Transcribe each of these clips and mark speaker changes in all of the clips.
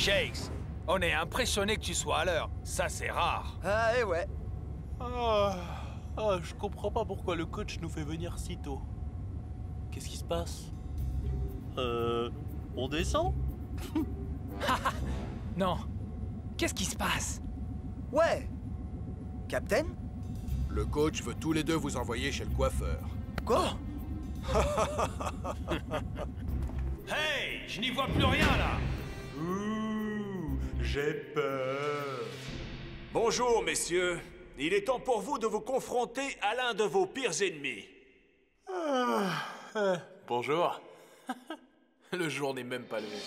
Speaker 1: Shakes, on est impressionné que tu sois à l'heure. Ça, c'est rare.
Speaker 2: Ah, et ouais.
Speaker 3: Je comprends pas pourquoi le coach nous fait venir si tôt. Qu'est-ce qui se passe? On descend?
Speaker 1: Non. Qu'est-ce qui se passe?
Speaker 2: Ouais. Captain?
Speaker 4: Le coach veut tous les deux vous envoyer chez le coiffeur.
Speaker 2: Quoi?
Speaker 1: Hey, je n'y vois plus rien, là.
Speaker 3: Ouh, j'ai peur.
Speaker 5: Bonjour, messieurs. Il est temps pour vous de vous confronter à l'un de vos pires ennemis.
Speaker 3: Bonjour. Le jour n'est même pas levé.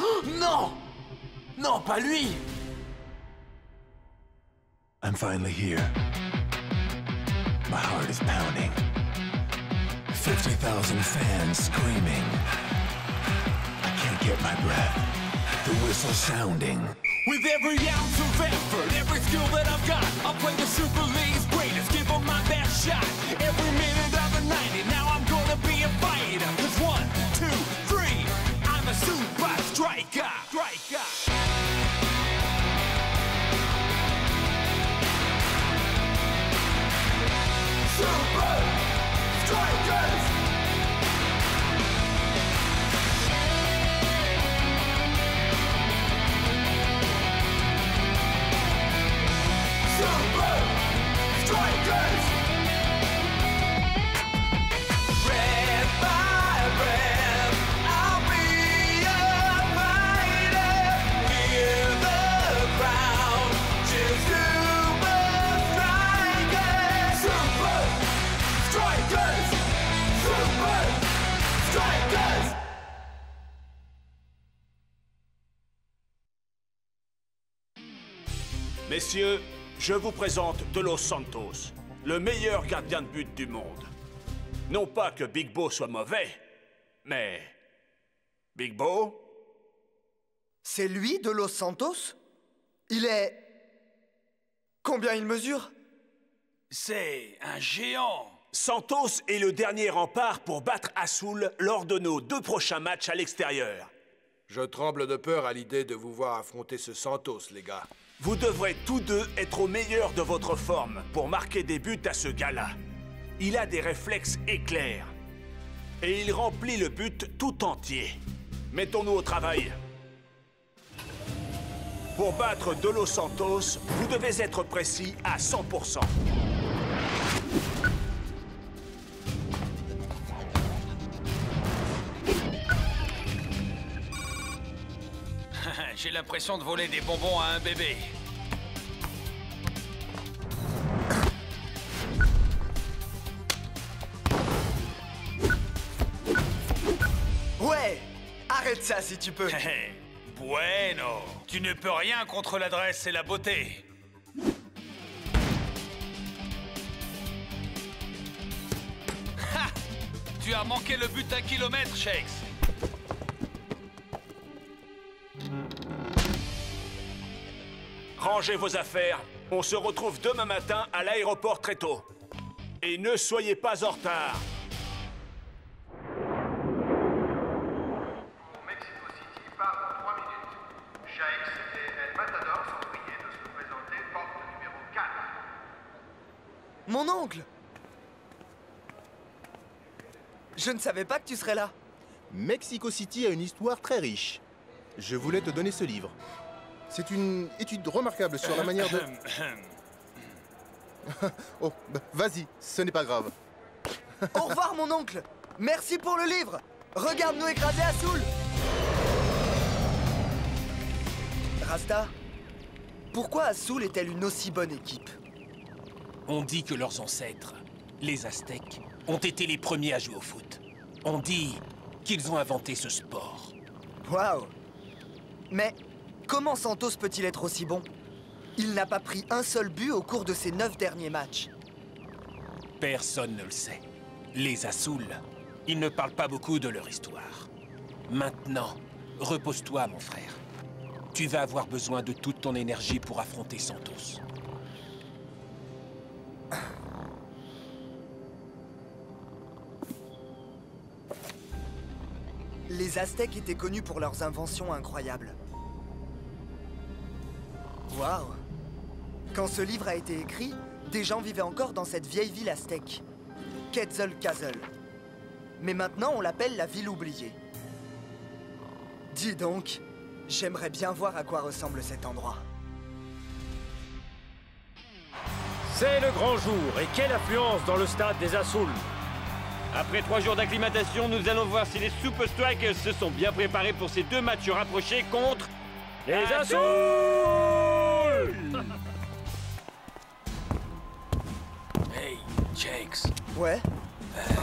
Speaker 3: Oh, non! Non, pas lui!
Speaker 6: I'm finally here. My heart is pounding. 50,000 fans screaming. I can't get my breath. The whistle sounding.
Speaker 7: With every ounce of effort, every skill that I've got, I'll play the Super League's greatest, give them my best shot. Every minute of the 90, now I'm gonna be a fighter. 'Cause 1, 2, 3, I'm a super striker. Super Strikers! Super Strikers! Breath by breath, I'll be a fighter. Hear the crowd cheer Super Strikers! Super Strikers! Super Strikers!
Speaker 5: Messieurs, je vous présente De Los Santos, le meilleur gardien de but du monde. Non pas que Big Bo soit mauvais, mais... Big Bo?
Speaker 2: C'est lui, de Los Santos? Il est... Combien il mesure?
Speaker 1: C'est un géant.
Speaker 5: Santos est le dernier rempart pour battre Azul lors de nos 2 prochains matchs à l'extérieur.
Speaker 4: Je tremble de peur à l'idée de vous voir affronter ce Santos, les gars.
Speaker 5: Vous devrez tous deux être au meilleur de votre forme pour marquer des buts à ce gars-là. Il a des réflexes éclairs. Et il remplit le but tout entier. Mettons-nous au travail. Pour battre De Los Santos, vous devez être précis à 100%.
Speaker 1: J'ai l'impression de voler des bonbons à un bébé.
Speaker 2: Ouais. Arrête ça si tu peux.
Speaker 1: Bueno. Tu ne peux rien contre l'adresse et la beauté. Ha! Tu as manqué le but d'un kilomètre, Shakes.
Speaker 5: Rangez vos affaires. On se retrouve demain matin à l'aéroport très tôt. Et ne soyez pas en retard.
Speaker 8: Mexico City part dans 3 minutes. Shakes et El Matador sont priés de se présenter porte numéro 4.
Speaker 2: Mon oncle! Je ne savais pas que tu serais là.
Speaker 9: Mexico City a une histoire très riche. Je voulais te donner ce livre. C'est une étude remarquable sur la manière de... Oh, bah, vas-y, ce n'est pas grave.
Speaker 2: Au revoir, mon oncle! Merci pour le livre! Regarde-nous écraser Azul! Rasta, pourquoi Azul est-elle une aussi bonne équipe?
Speaker 10: On dit que leurs ancêtres, les Aztèques, ont été les premiers à jouer au foot. On dit qu'ils ont inventé ce sport.
Speaker 2: Waouh! Mais comment Santos peut-il être aussi bon? Il n'a pas pris un seul but au cours de ses 9 derniers matchs.
Speaker 10: Personne ne le sait. Les Azul, ils ne parlent pas beaucoup de leur histoire. Maintenant, repose-toi, mon frère. Tu vas avoir besoin de toute ton énergie pour affronter Santos.
Speaker 2: Les Aztèques étaient connus pour leurs inventions incroyables. Waouh! Quand ce livre a été écrit, des gens vivaient encore dans cette vieille ville aztèque, Quetzalcoatl. Mais maintenant, on l'appelle la ville oubliée. Dis donc, j'aimerais bien voir à quoi ressemble cet endroit.
Speaker 11: C'est le grand jour, et quelle affluence dans le stade des Azul.
Speaker 12: Après 3 jours d'acclimatation, nous allons voir si les Super Strikers se sont bien préparés pour ces 2 matchs rapprochés contre...
Speaker 11: les Azul.
Speaker 1: Hey, Jakes.
Speaker 2: Ouais?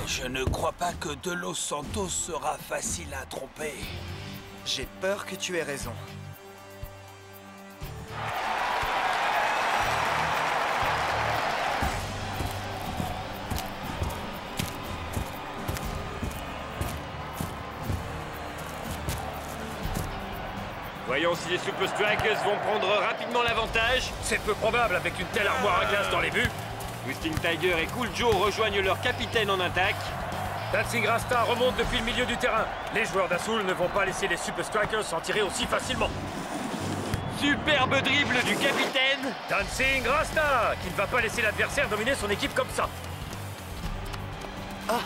Speaker 1: Je ne crois pas que De Los Santos sera facile à tromper.
Speaker 2: J'ai peur que tu aies raison.
Speaker 12: Voyons si les Super Strikers vont prendre rapidement l'avantage.
Speaker 11: C'est peu probable avec une telle armoire à glace dans les buts.
Speaker 12: Twisting Tiger et Cool Joe rejoignent leur capitaine en attaque.
Speaker 11: Dancing Rasta remonte depuis le milieu du terrain. Les joueurs d'Azul ne vont pas laisser les Super Strikers s'en tirer aussi facilement.
Speaker 12: Superbe dribble du capitaine.
Speaker 11: Dancing Rasta, qui ne va pas laisser l'adversaire dominer son équipe comme ça.
Speaker 2: Ah!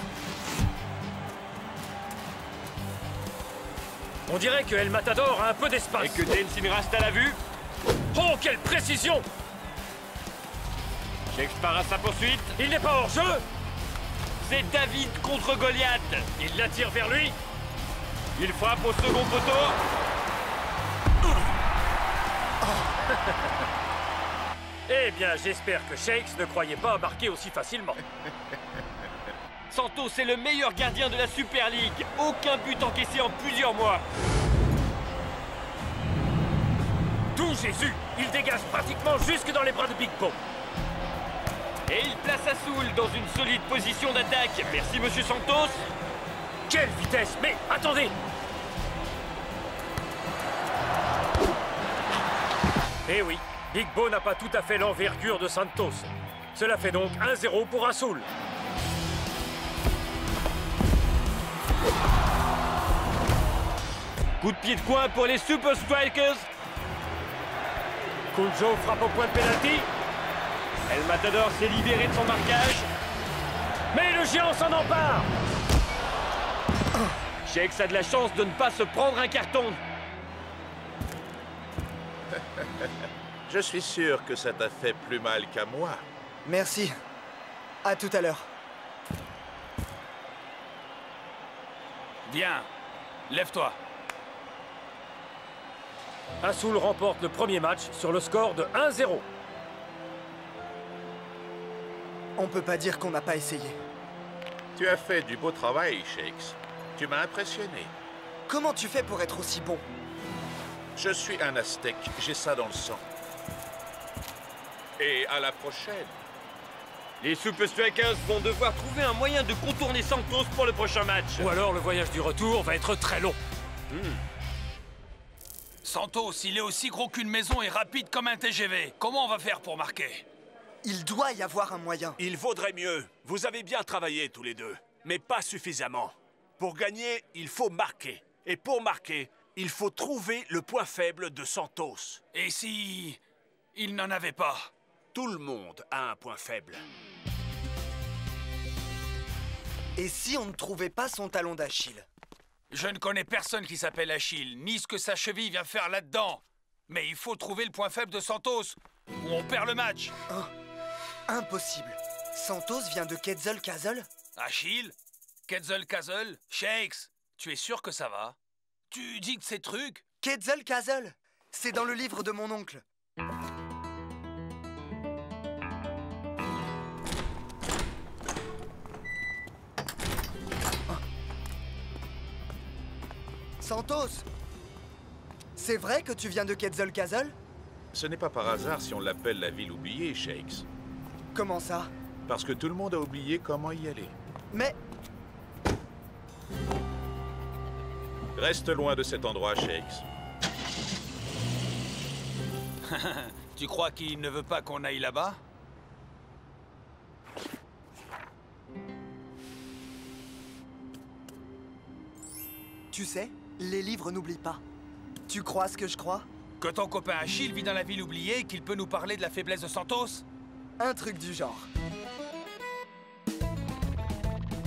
Speaker 11: On dirait que El Matador a un peu d'espace.
Speaker 12: Et que Dancing Rasta l'a vu.
Speaker 11: Oh, quelle précision!
Speaker 12: Jakes part à sa poursuite.
Speaker 11: Il n'est pas hors jeu.
Speaker 12: C'est David contre Goliath.
Speaker 11: Il l'attire vers lui.
Speaker 12: Il frappe au second poteau.
Speaker 11: Eh bien, j'espère que Shakes ne croyait pas marquer aussi facilement.
Speaker 12: Santos est le meilleur gardien de la Super League. Aucun but encaissé en plusieurs mois.
Speaker 11: Tout Jésus! Il dégage pratiquement jusque dans les bras de Big Bo.
Speaker 12: Et il place Azul dans une solide position d'attaque. Merci, monsieur Santos.
Speaker 11: Quelle vitesse! Mais attendez! Eh oui, Big Bo n'a pas tout à fait l'envergure de Santos. Cela fait donc 1-0 pour Azul.
Speaker 12: Coup de pied de coin pour les Super Strikers.
Speaker 11: Cool Joe frappe au point de pénalty.
Speaker 12: El Matador s'est libéré de son marquage.
Speaker 11: Mais le géant s'en empare.
Speaker 12: Jakes a de la chance de ne pas se prendre un carton.
Speaker 4: Je suis sûr que ça t'a fait plus mal qu'à moi.
Speaker 2: Merci. À tout à l'heure.
Speaker 1: Viens, lève-toi.
Speaker 11: Azul remporte le premier match sur le score de 1-0.
Speaker 2: On peut pas dire qu'on n'a pas essayé.
Speaker 4: Tu as fait du beau travail, Shakes. Tu m'as impressionné.
Speaker 2: Comment tu fais pour être aussi bon?
Speaker 4: Je suis un Aztèque, j'ai ça dans le sang. Et à la prochaine.
Speaker 12: Les Super Strikers vont devoir trouver un moyen de contourner Santos pour le prochain match.
Speaker 11: Ou alors le voyage du retour va être très long.
Speaker 1: Santos, il est aussi gros qu'une maison et rapide comme un TGV. Comment on va faire pour marquer?
Speaker 2: Il doit y avoir un moyen.
Speaker 5: Il vaudrait mieux. Vous avez bien travaillé tous les deux, mais pas suffisamment. Pour gagner, il faut marquer. Et pour marquer, il faut trouver le point faible de Santos.
Speaker 1: Et si... il n'en avait pas?
Speaker 5: Tout le monde a un point faible.
Speaker 2: Et si on ne trouvait pas son talon d'Achille?
Speaker 1: Je ne connais personne qui s'appelle Achille, ni ce que sa cheville vient faire là-dedans. Mais il faut trouver le point faible de Santos, ou on perd le match.
Speaker 2: Oh, impossible. Santos vient de Quetzalcoatl?
Speaker 1: Achille? Quetzalcoatl? Shakes? Tu es sûr que ça va? Tu dis de ces trucs?
Speaker 2: Quetzalcoatl! C'est dans le livre de mon oncle. Santos! C'est vrai que tu viens de Quetzalcoatl?
Speaker 4: Ce n'est pas par hasard si on l'appelle la ville oubliée, Shakes.
Speaker 2: Comment ça?
Speaker 4: Parce que tout le monde a oublié comment y aller.
Speaker 2: Mais...
Speaker 4: Reste loin de cet endroit, Shakes.
Speaker 1: Tu crois qu'il ne veut pas qu'on aille là-bas?
Speaker 2: Tu sais, les livres n'oublient pas. Tu crois ce que je crois?
Speaker 1: Que ton copain Achille vit dans la ville oubliée et qu'il peut nous parler de la faiblesse de Santos?
Speaker 2: Un truc du genre.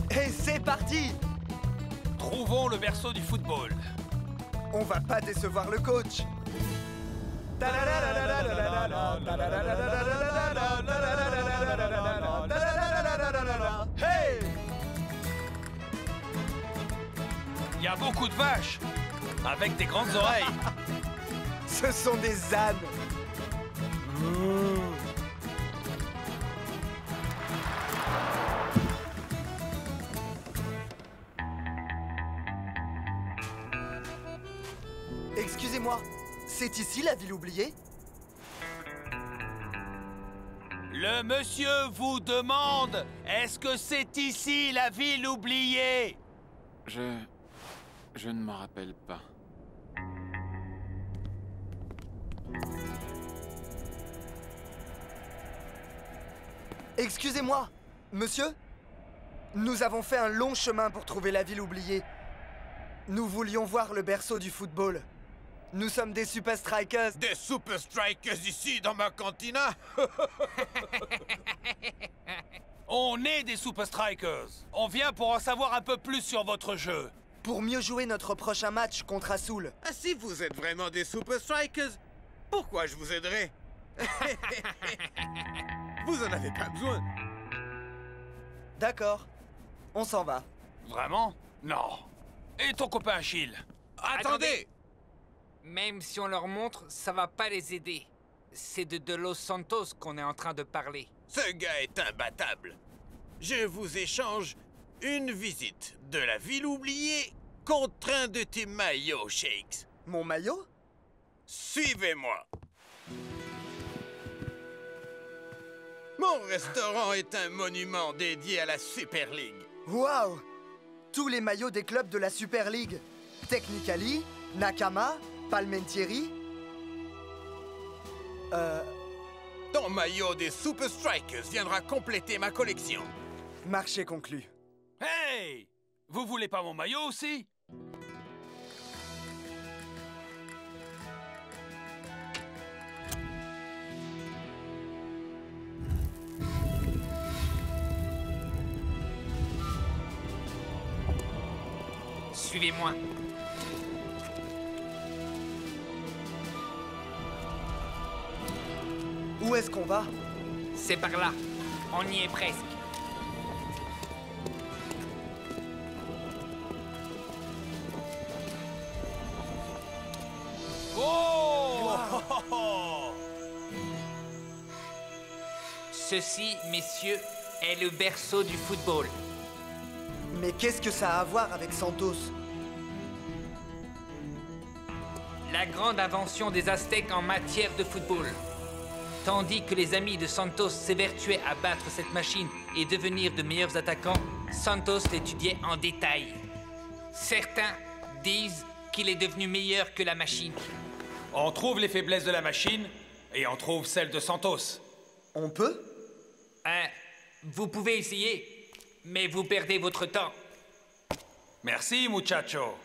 Speaker 2: Et c'est parti!
Speaker 1: Trouvons le berceau du football.
Speaker 2: On va pas décevoir le coach. Hey!
Speaker 1: Il y a beaucoup de vaches, avec des grandes oreilles.
Speaker 2: Ce sont des ânes. Excusez-moi, c'est ici la ville oubliée?
Speaker 1: Le monsieur vous demande, est-ce que c'est ici la ville oubliée?
Speaker 13: Je ne m'en rappelle pas.
Speaker 2: Excusez-moi, monsieur? Nous avons fait un long chemin pour trouver la ville oubliée. Nous voulions voir le berceau du football. Nous sommes des Super Strikers.
Speaker 5: Des Super Strikers ici, dans ma cantina?
Speaker 1: On est des Super Strikers. On vient pour en savoir un peu plus sur votre jeu.
Speaker 2: Pour mieux jouer notre prochain match contre Azul.
Speaker 5: Ah, si vous êtes vraiment des Super Strikers, pourquoi je vous aiderais? Vous en avez pas besoin.
Speaker 2: D'accord. On s'en va.
Speaker 1: Vraiment? Non. Et ton copain Achille?
Speaker 5: Attendez!
Speaker 14: Même si on leur montre, ça va pas les aider. C'est de Los Santos qu'on est en train de parler.
Speaker 5: Ce gars est imbattable. Je vous échange une visite de la ville oubliée contre un de tes maillots, Shakes.
Speaker 2: Mon maillot?
Speaker 5: Suivez-moi. Mon restaurant est un monument dédié à la Super League.
Speaker 2: Waouh! Tous les maillots des clubs de la Super League. Technicali, Nakama, Palmentieri.
Speaker 5: Ton maillot des Super Strikers viendra compléter ma collection.
Speaker 2: Marché conclu.
Speaker 1: Hey! Vous voulez pas mon maillot aussi?
Speaker 14: Suivez-moi.
Speaker 2: Où est-ce qu'on va?
Speaker 14: C'est par là. On y est presque.
Speaker 1: Oh!
Speaker 14: Ceci, messieurs, est le berceau du football.
Speaker 2: Mais qu'est-ce que ça a à voir avec Santos?
Speaker 14: La grande invention des Aztèques en matière de football. Tandis que les amis de Santos s'évertuaient à battre cette machine et devenir de meilleurs attaquants, Santos l'étudiait en détail. Certains disent qu'il est devenu meilleur que la machine.
Speaker 1: On trouve les faiblesses de la machine et on trouve celles de Santos.
Speaker 2: On peut?
Speaker 14: Vous pouvez essayer, mais vous perdez votre temps.
Speaker 1: Merci, muchacho.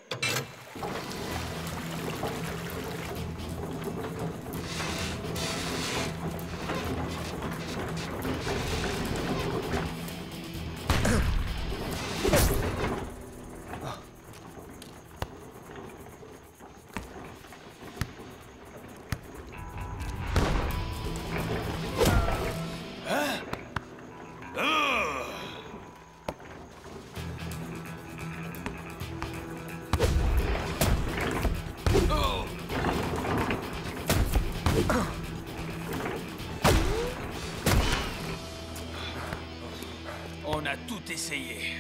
Speaker 1: On a tout essayé.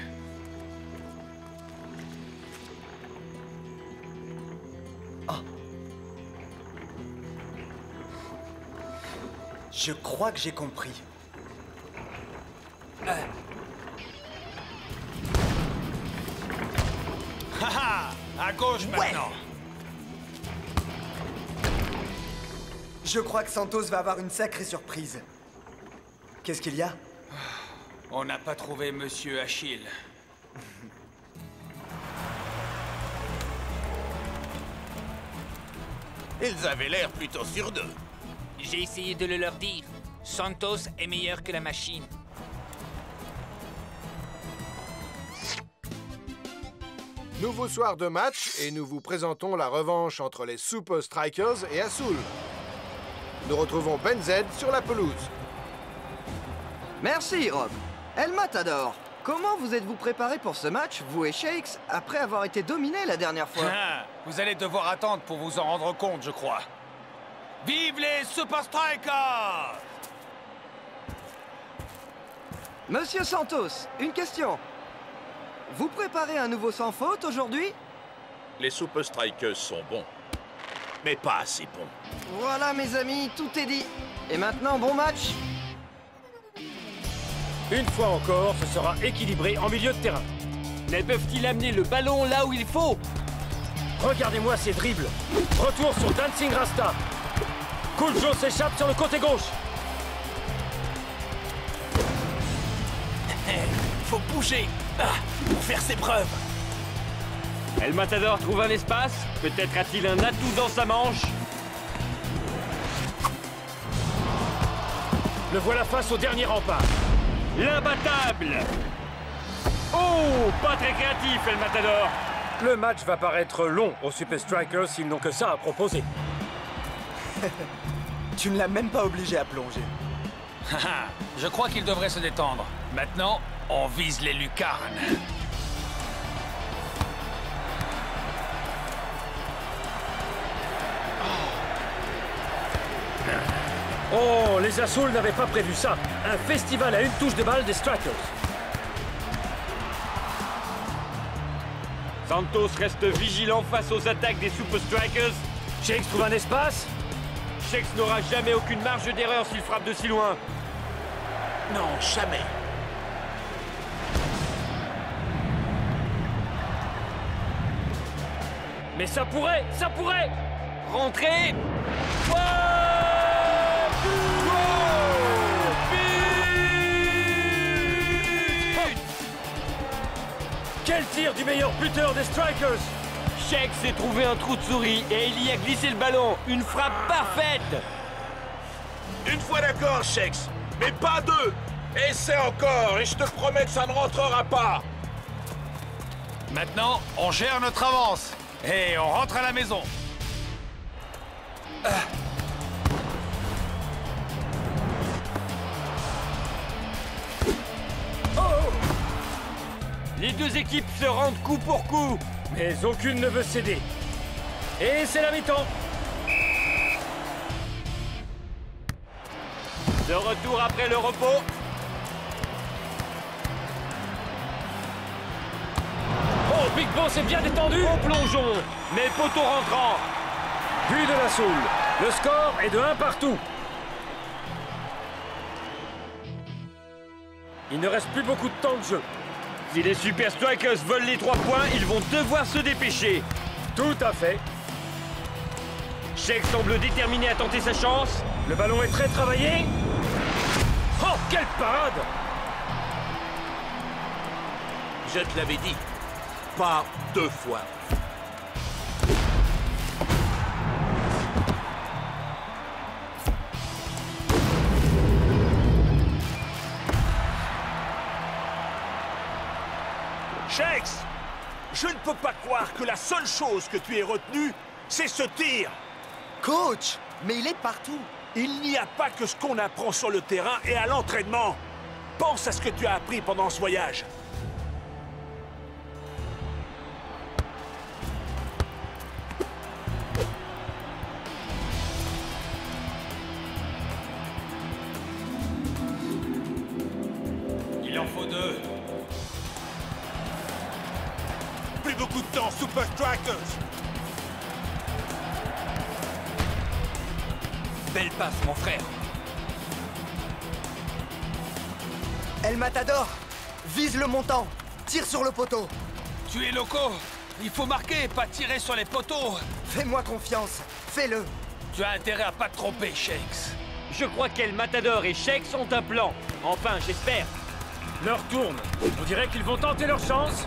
Speaker 2: Je crois que j'ai compris.
Speaker 1: Haha! À gauche maintenant.
Speaker 2: Je crois que Santos va avoir une sacrée surprise. Qu'est-ce qu'il y a?
Speaker 1: On n'a pas trouvé Monsieur Achille.
Speaker 5: Ils avaient l'air plutôt sur d'eux.
Speaker 14: J'ai essayé de le leur dire. Santos est meilleur que la machine.
Speaker 4: Nouveau soir de match et nous vous présentons la revanche entre les Super Strikers et Azul. Nous retrouvons Ben Z sur la pelouse.
Speaker 2: Merci, Rob. El Matador, comment vous êtes-vous préparé pour ce match, vous et Shakes, après avoir été dominés la dernière fois?
Speaker 1: Vous allez devoir attendre pour vous en rendre compte, je crois. Vive les Super Strikers!
Speaker 2: Monsieur Santos, une question. Vous préparez un nouveau sans faute aujourd'hui?
Speaker 5: Les Super Strikers sont bons, mais pas assez bons.
Speaker 2: Voilà, mes amis, tout est dit. Et maintenant, bon match.
Speaker 11: Une fois encore, ce sera équilibré en milieu de terrain.
Speaker 12: Mais peuvent-ils amener le ballon là où il faut?
Speaker 11: Regardez-moi ces dribbles. Retour sur Dancing Rasta. Cool Joe s'échappe sur le côté gauche.
Speaker 3: Faut bouger pour faire ses preuves.
Speaker 12: El Matador trouve un espace. Peut-être a-t-il un atout dans sa manche.
Speaker 11: Le voilà face au dernier rempart.
Speaker 12: L'imbattable. Oh, pas très créatif, El Matador.
Speaker 11: Le match va paraître long aux Super Strikers s'ils n'ont que ça à proposer.
Speaker 2: Tu ne l'as même pas obligé à plonger.
Speaker 1: Je crois qu'il devrait se détendre. Maintenant, on vise les lucarnes.
Speaker 11: Oh, les Azul n'avaient pas prévu ça. Un festival à une touche de balle des Strikers.
Speaker 12: Santos reste vigilant face aux attaques des Super Strikers.
Speaker 11: Shakes trouve un espace.
Speaker 12: Shakes n'aura jamais aucune marge d'erreur s'il frappe de si loin.
Speaker 3: Non, jamais.
Speaker 11: Mais ça pourrait.
Speaker 12: Rentrer.
Speaker 11: Quel tir du meilleur buteur des Strikers!
Speaker 12: Shakes s'est trouvé un trou de souris et il y a glissé le ballon. Une frappe parfaite.
Speaker 5: Une fois d'accord, Shakes, mais pas deux. Essaie encore et je te promets que ça ne rentrera pas.
Speaker 1: Maintenant, on gère notre avance. Et on rentre à la maison.
Speaker 12: Les deux équipes se rendent coup pour coup.
Speaker 11: Mais aucune ne veut céder. Et c'est la mi-temps.
Speaker 12: De retour après le repos.
Speaker 11: Oh, Big Boss est bien détendu.
Speaker 12: Au plongeon, mais poteau rentrant.
Speaker 11: But de la Soul. Le score est de 1 partout. Il ne reste plus beaucoup de temps de jeu.
Speaker 12: Si les Super Strikers veulent les 3 points, ils vont devoir se dépêcher.
Speaker 11: Tout à fait.
Speaker 12: Shakes semble déterminé à tenter sa chance.
Speaker 11: Le ballon est très travaillé. Oh, quelle parade!
Speaker 3: Je te l'avais dit. Pas 2 fois.
Speaker 5: Shakes, je ne peux pas croire que la seule chose que tu aies retenue, c'est ce tir.
Speaker 2: Coach, mais il est partout.
Speaker 5: Il n'y a pas que ce qu'on apprend sur le terrain et à l'entraînement. Pense à ce que tu as appris pendant ce voyage.
Speaker 1: Il en faut 2.
Speaker 5: Plus beaucoup de temps, Super Strikers.
Speaker 1: Belle passe, mon frère.
Speaker 2: El Matador, vise le montant. Tire sur le poteau.
Speaker 1: Tu es loco. Il faut marquer, pas tirer sur les poteaux.
Speaker 2: Fais-moi confiance. Fais-le.
Speaker 1: Tu as intérêt à pas te tromper, Shakes.
Speaker 12: Je crois qu'El Matador et Shakes ont un plan. Enfin, j'espère.
Speaker 11: L'heure tourne. On dirait qu'ils vont tenter leur chance.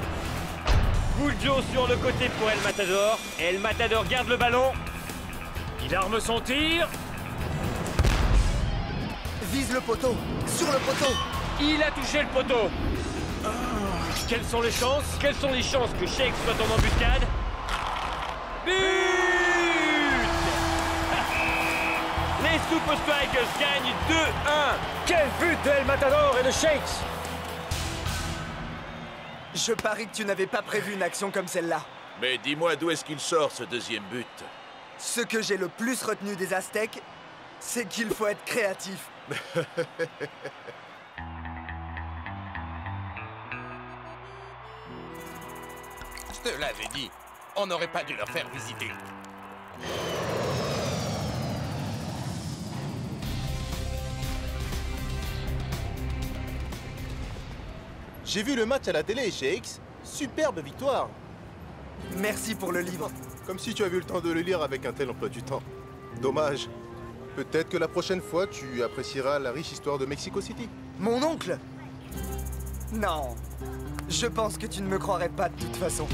Speaker 12: Cool Joe sur le côté pour El Matador. El Matador garde le ballon.
Speaker 11: Il arme son tir.
Speaker 2: Vise le poteau. Sur le poteau.
Speaker 12: Il a touché le poteau.
Speaker 11: Quelles sont les chances?
Speaker 12: Quelles sont les chances que Shake soit en embuscade? But! Les Super Strikers gagnent 2-1.
Speaker 11: Quel but de El Matador et de Shakes!
Speaker 2: Je parie que tu n'avais pas prévu une action comme celle-là.
Speaker 5: Mais dis-moi d'où est-ce qu'il sort ce deuxième but?
Speaker 2: Ce que j'ai le plus retenu des Aztèques, c'est qu'il faut être créatif.
Speaker 10: Je te l'avais dit, on n'aurait pas dû leur faire visiter.
Speaker 9: J'ai vu le match à la télé, Shakes. Superbe victoire.
Speaker 2: Merci pour le livre.
Speaker 9: Comme si tu avais eu le temps de le lire avec un tel emploi du temps. Dommage. Peut-être que la prochaine fois, tu apprécieras la riche histoire de Mexico City.
Speaker 2: Mon oncle? Non. Je pense que tu ne me croirais pas de toute façon.